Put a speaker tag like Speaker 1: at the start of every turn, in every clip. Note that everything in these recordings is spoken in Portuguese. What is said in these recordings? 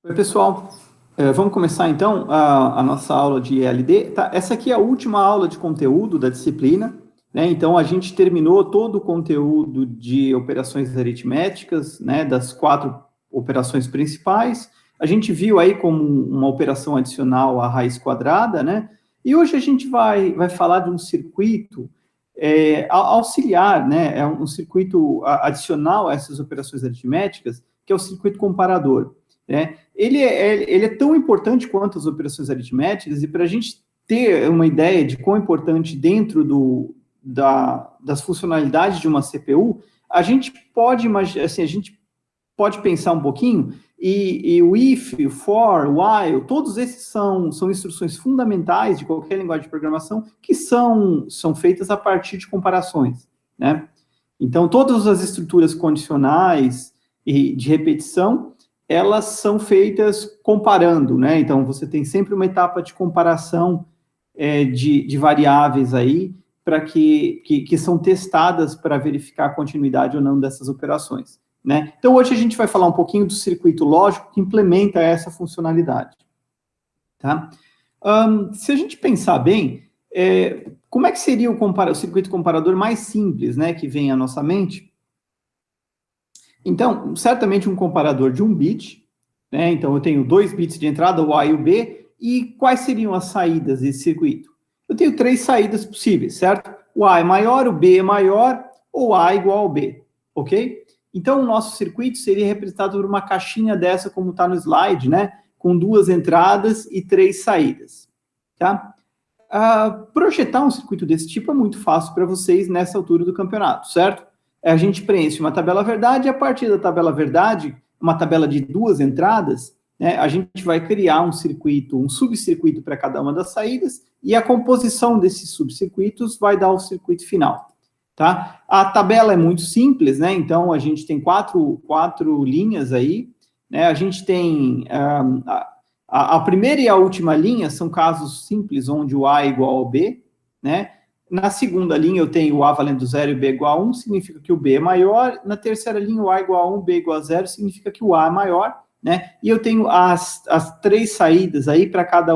Speaker 1: Oi, pessoal. Vamos começar, então, a nossa aula de ELD. Tá? Essa aqui é a última aula de conteúdo da disciplina, né? Então, a gente terminou todo o conteúdo de operações aritméticas, né, das 4 operações principais. A gente viu aí como uma operação adicional à raiz quadrada, né? E hoje a gente vai falar de um circuito auxiliar, né? É um circuito adicional a essas operações aritméticas, que é o circuito comparador, né? Ele é tão importante quanto as operações aritméticas, e para a gente ter uma ideia de quão importante dentro das funcionalidades de uma CPU, a gente pode imaginar, assim, a gente pode pensar um pouquinho, e o if, o for, o while, todos esses são instruções fundamentais de qualquer linguagem de programação que são feitas a partir de comparações, né? Então, todas as estruturas condicionais e de repetição, elas são feitas comparando, né? Então, você tem sempre uma etapa de comparação de variáveis aí, para que são testadas para verificar a continuidade ou não dessas operações, né? Então, hoje a gente vai falar um pouquinho do circuito lógico que implementa essa funcionalidade, tá? Se a gente pensar bem, como é que seria o circuito comparador mais simples, né, que vem à nossa mente? Então, certamente um comparador de 1 bit, né? Então, eu tenho 2 bits de entrada, o A e o B, e quais seriam as saídas desse circuito? Eu tenho 3 saídas possíveis, certo? O A é maior, o B é maior, ou A é igual ao B, ok? Então, o nosso circuito seria representado por uma caixinha dessa, como está no slide, né? Com 2 entradas e 3 saídas, tá? Projetar um circuito desse tipo é muito fácil para vocês nessa altura do campeonato, certo? A gente preenche uma tabela verdade, e a partir da tabela verdade, uma tabela de 2 entradas, né, a gente vai criar um circuito, um subcircuito para cada uma das saídas, e a composição desses subcircuitos vai dar o circuito final, tá? A tabela é muito simples, né? Então, a gente tem quatro linhas aí, né? A gente tem a primeira e a última linha são casos simples, onde o A é igual ao B, né? Na segunda linha, eu tenho o A valendo 0 e o B igual a 1, significa que o B é maior. Na terceira linha, o A igual a 1, o B igual a 0, significa que o A é maior, né? E eu tenho as 3 saídas aí para cada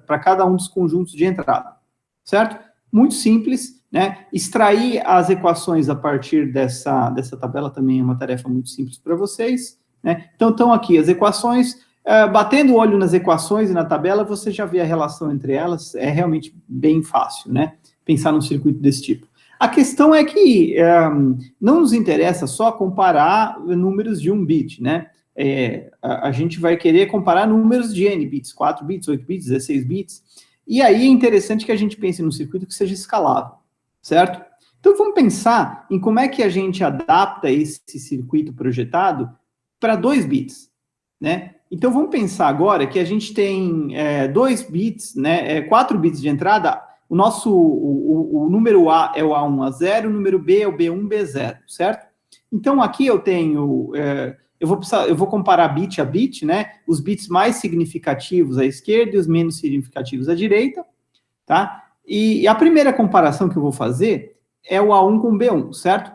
Speaker 1: para cada um dos conjuntos de entrada, certo? Muito simples, né? Extrair as equações a partir dessa tabela também é uma tarefa muito simples para vocês, né? Então, estão aqui as equações. Batendo o olho nas equações e na tabela, você já vê a relação entre elas, é realmente bem fácil, né? Pensar num circuito desse tipo. A questão é que não nos interessa só comparar números de 1 bit, né? A gente vai querer comparar números de n bits, 4 bits, 8 bits, 16 bits, e aí é interessante que a gente pense num circuito que seja escalável, certo? Então, vamos pensar em como é que a gente adapta esse circuito projetado para 2 bits, né? Então, vamos pensar agora que a gente tem 2 bits, né, 4 bits de entrada. O número A é o A1, A0, o número B é o B1, B0, certo? Então, aqui eu tenho, eu vou comparar bit a bit, né? Os bits mais significativos à esquerda e os menos significativos à direita, tá? E a primeira comparação que eu vou fazer é o A1 com o B1, certo?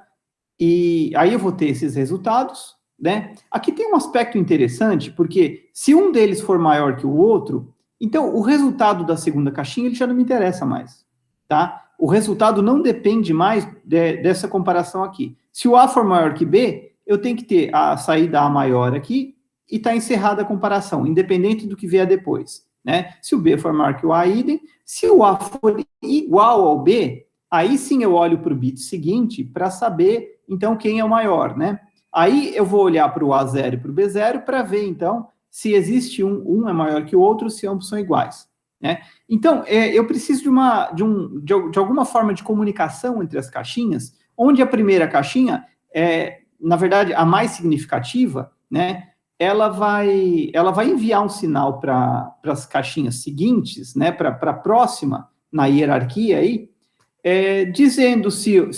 Speaker 1: E aí eu vou ter esses resultados, né? Aqui tem um aspecto interessante, porque se um deles for maior que o outro, então o resultado da segunda caixinha ele já não me interessa mais, tá? O resultado não depende mais dessa comparação aqui. Se o A for maior que B, eu tenho que ter a saída A maior aqui e está encerrada a comparação, independente do que vier depois, né? Se o B for maior que o A, idem. Se o A for igual ao B, aí sim eu olho para o bit seguinte para saber, então, quem é o maior, né? Aí eu vou olhar para o A0 e para o B0 para ver, então, se existe um é maior que o outro, se ambos são iguais, né? Então, eu preciso de alguma forma de comunicação entre as caixinhas, onde a primeira caixinha na verdade, a mais significativa, né? Ela vai enviar um sinal para as caixinhas seguintes, né? Para a próxima na hierarquia aí, dizendo se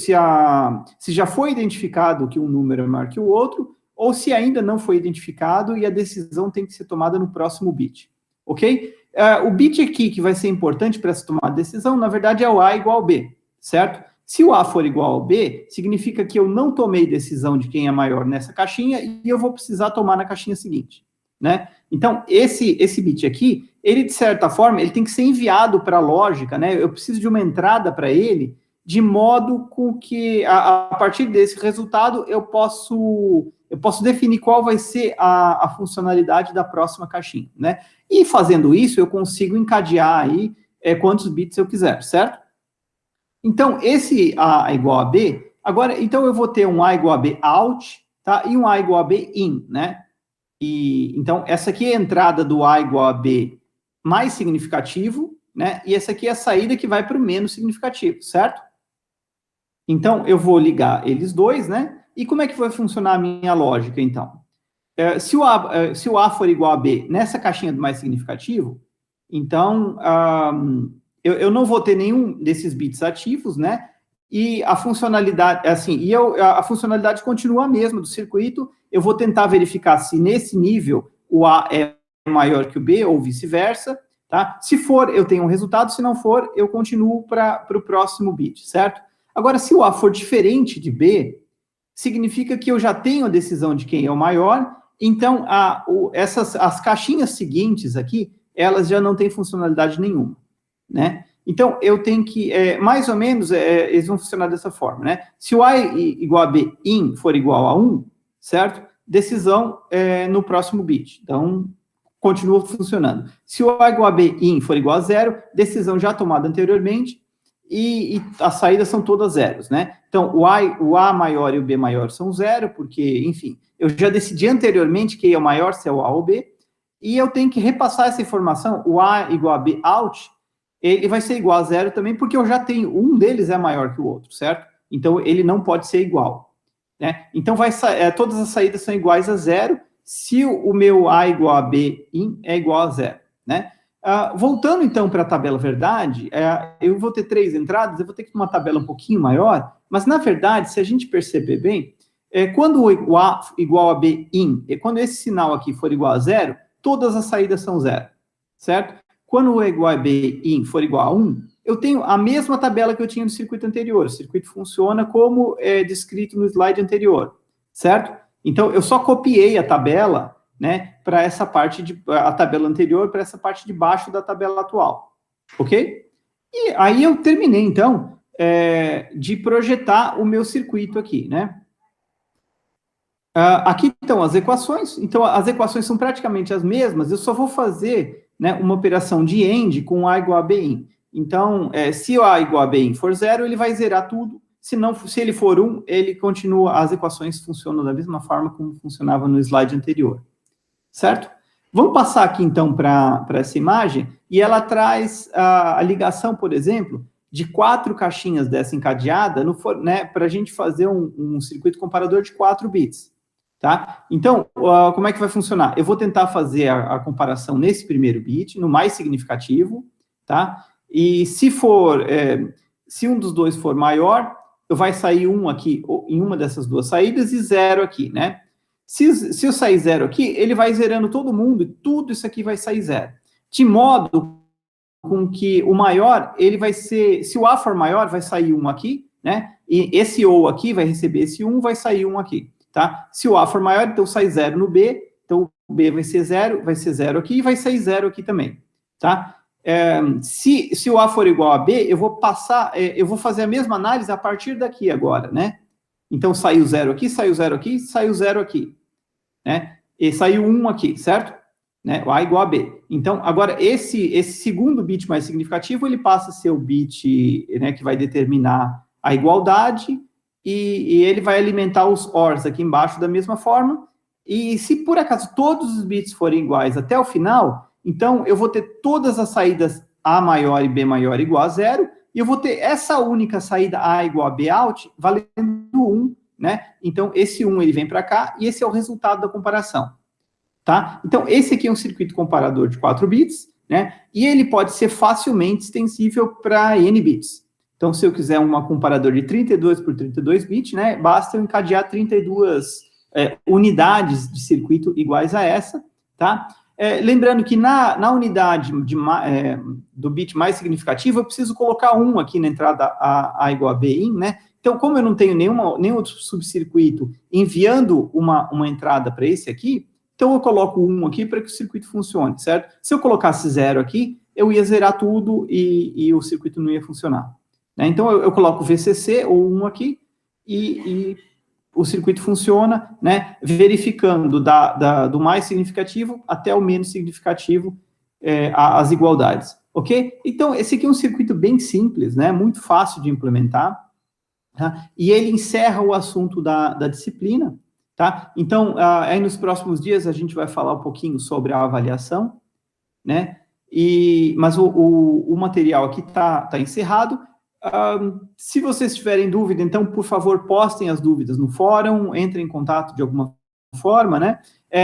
Speaker 1: já foi identificado que um número é maior que o outro, ou se ainda não foi identificado e a decisão tem que ser tomada no próximo bit, ok? O bit aqui que vai ser importante para essa tomada de decisão, na verdade, é o A igual ao B, certo? Se o A for igual ao B, significa que eu não tomei decisão de quem é maior nessa caixinha e eu vou precisar tomar na caixinha seguinte, né? Então, esse bit aqui, ele, de certa forma, ele tem que ser enviado para a lógica, né? Eu preciso de uma entrada para ele, de modo com que, a partir desse resultado, eu posso definir qual vai ser a funcionalidade da próxima caixinha, né? E fazendo isso, eu consigo encadear aí quantos bits eu quiser, certo? Então, esse A igual a B, agora, então eu vou ter um A igual a B out, tá? E um A igual a B in, né? Então, essa aqui é a entrada do A igual a B mais significativo, né? E essa aqui é a saída que vai para o menos significativo, certo? Então, eu vou ligar eles dois, né? E como é que vai funcionar a minha lógica, então? Se o A for igual a B nessa caixinha do mais significativo, então, eu não vou ter nenhum desses bits ativos, né? E a funcionalidade, assim, a funcionalidade continua a mesma do circuito. Eu vou tentar verificar se nesse nível o A é maior que o B, ou vice-versa, tá? Se for, eu tenho um resultado, se não for, eu continuo para o próximo bit, certo? Agora, se o A for diferente de B, significa que eu já tenho a decisão de quem é o maior, então as caixinhas seguintes aqui, elas já não têm funcionalidade nenhuma, né? Então, eu tenho que, mais ou menos, eles vão funcionar dessa forma, né? Se o A igual a B in for igual a 1, certo? Decisão no próximo bit. Então, continua funcionando. Se o A igual a B in for igual a 0, decisão já tomada anteriormente, e as saídas são todas zeros, né? Então, o A maior e o B maior são zero, porque, enfim, eu já decidi anteriormente quem é o maior, se é o A ou B, e eu tenho que repassar essa informação, o A igual a B out, ele vai ser igual a zero também, porque eu já tenho, um deles é maior que o outro, certo? Então, ele não pode ser igual, né? Então, todas as saídas são iguais a zero, se o meu A igual a B in é igual a zero, né? Voltando, então, para a tabela verdade, eu vou ter 3 entradas, eu vou ter que ter uma tabela um pouquinho maior, mas, na verdade, se a gente perceber bem, quando o A igual a B in, quando esse sinal aqui for igual a zero, todas as saídas são zero, certo? Quando o A igual a B in for igual a 1, eu tenho a mesma tabela que eu tinha no circuito anterior. O circuito funciona como descrito no slide anterior, certo? Então, eu só copiei a tabela, né, para essa parte a tabela anterior, para essa parte de baixo da tabela atual, ok? E aí eu terminei, então, de projetar o meu circuito aqui, né? Aqui estão as equações. Então, as equações são praticamente as mesmas, eu só vou fazer, né, uma operação de AND com A igual a B in. Então, se o A igual a B in for 0, ele vai zerar tudo. Se ele for 1, ele continua, as equações funcionam da mesma forma como funcionava no slide anterior, certo? Vamos passar aqui, então, para essa imagem, e ela traz a ligação, por exemplo, de 4 caixinhas dessa encadeada, né, para a gente fazer um circuito comparador de 4 bits. Tá? Então, como é que vai funcionar? Eu vou tentar fazer a comparação nesse primeiro bit, no mais significativo, tá? E se um dos dois for maior, vai sair 1 aqui, em uma dessas duas saídas, e 0 aqui, né? Se eu sair 0 aqui, ele vai zerando todo mundo, e tudo isso aqui vai sair 0. De modo com que o maior, ele vai ser, se o A for maior, vai sair 1 aqui, né? E esse O aqui vai receber esse 1, vai sair 1 aqui. Tá? Se o A for maior, então sai 0 no B, então o B vai ser 0 aqui, e vai sair 0 aqui também, tá? Se o A for igual a B, eu vou fazer a mesma análise a partir daqui agora, né? Então, saiu 0 aqui, saiu 0 aqui, saiu 0 aqui, né? E saiu 1 aqui, certo? Né? O A igual a B. Então, agora, esse segundo bit mais significativo, ele passa a ser o bit, né, que vai determinar a igualdade, e ele vai alimentar os ORs aqui embaixo da mesma forma, e se por acaso todos os bits forem iguais até o final, então eu vou ter todas as saídas A maior e B maior igual a 0, e eu vou ter essa única saída A igual a B out valendo 1, né? Então esse 1 ele vem para cá, e esse é o resultado da comparação, tá? Então esse aqui é um circuito comparador de 4 bits, né? E ele pode ser facilmente extensível para N bits. Então, se eu quiser um comparador de 32 por 32 bits, né, basta eu encadear 32 unidades de circuito iguais a essa, tá? Lembrando que na unidade do bit mais significativo, eu preciso colocar 1 aqui na entrada A igual a B in, né? Então, como eu não tenho nenhum outro subcircuito enviando uma entrada para esse aqui, Então, eu coloco 1 aqui para que o circuito funcione, certo? Se eu colocasse 0 aqui, eu ia zerar tudo e o circuito não ia funcionar. Né? Então, eu coloco VCC ou 1 aqui e o circuito funciona, né, verificando do mais significativo até o menos significativo as igualdades, ok? Então, esse aqui é um circuito bem simples, né, muito fácil de implementar, tá? E ele encerra o assunto da disciplina, tá? Então, aí nos próximos dias a gente vai falar um pouquinho sobre a avaliação, né? Mas o material aqui tá encerrado. Se vocês tiverem dúvida, então, por favor, postem as dúvidas no fórum, entrem em contato de alguma forma, né?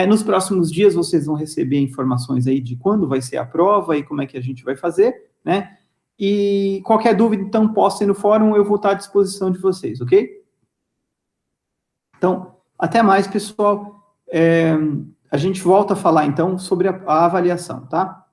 Speaker 1: Nos próximos dias vocês vão receber informações aí de quando vai ser a prova e como é que a gente vai fazer, né? E qualquer dúvida, então, postem no fórum, eu vou estar à disposição de vocês, ok? Então, até mais, pessoal. A gente volta a falar, então, sobre a avaliação, tá?